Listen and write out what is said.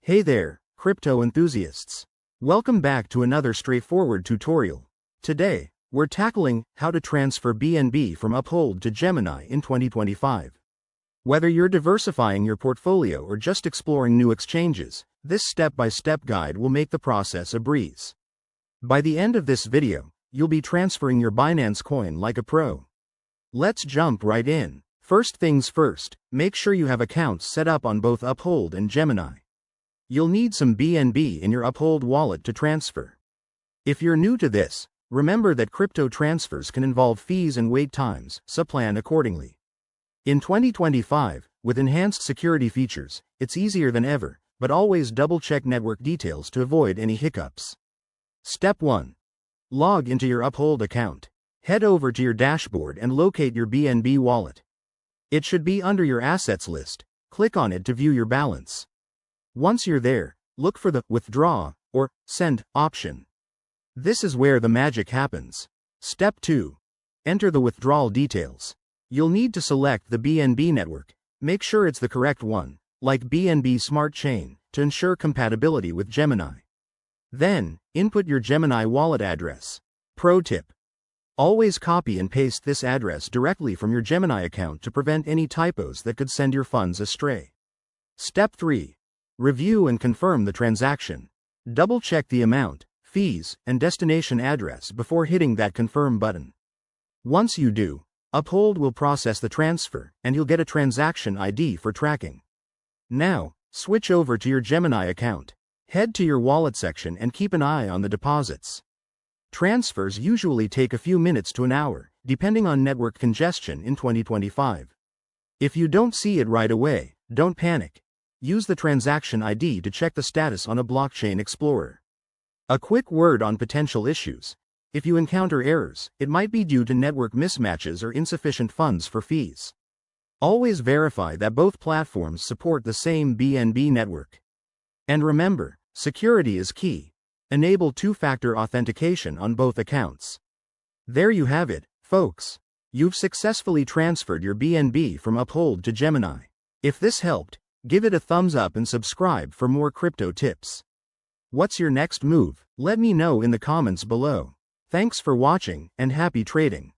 Hey there, crypto enthusiasts. Welcome back to another straightforward tutorial. Today, we're tackling how to transfer BNB from Uphold to Gemini in 2025. Whether you're diversifying your portfolio or just exploring new exchanges, this step-by-step guide will make the process a breeze. By the end of this video, you'll be transferring your Binance coin like a pro. Let's jump right in. First things first, make sure you have accounts set up on both Uphold and Gemini. You'll need some BNB in your Uphold wallet to transfer. If you're new to this, remember that crypto transfers can involve fees and wait times, so plan accordingly. In 2025, with enhanced security features, it's easier than ever, but always double-check network details to avoid any hiccups. Step 1. Log into your Uphold account. Head over to your dashboard and locate your BNB wallet. It should be under your assets list. Click on it to view your balance. Once you're there, look for the Withdraw or Send option. This is where the magic happens. Step 2. Enter the withdrawal details. You'll need to select the BNB network. Make sure it's the correct one, like BNB Smart Chain, to ensure compatibility with Gemini. Then, input your Gemini wallet address. Pro tip: always copy and paste this address directly from your Gemini account to prevent any typos that could send your funds astray. Step 3. Review and confirm the transaction. Double-check the amount, fees, and destination address before hitting that confirm button. Once you do, Uphold will process the transfer, and you'll get a transaction ID for tracking. Now, switch over to your Gemini account. Head to your wallet section and keep an eye on the deposits. Transfers usually take a few minutes to an hour, depending on network congestion in 2025. If you don't see it right away, don't panic. Use the transaction ID to check the status on a blockchain explorer. A quick word on potential issues. If you encounter errors, it might be due to network mismatches or insufficient funds for fees. Always verify that both platforms support the same BNB network. And remember, security is key. Enable two-factor authentication on both accounts. There you have it, folks. You've successfully transferred your BNB from Uphold to Gemini. If this helped, give it a thumbs up and subscribe for more crypto tips. What's your next move? Let me know in the comments below. Thanks for watching, and happy trading.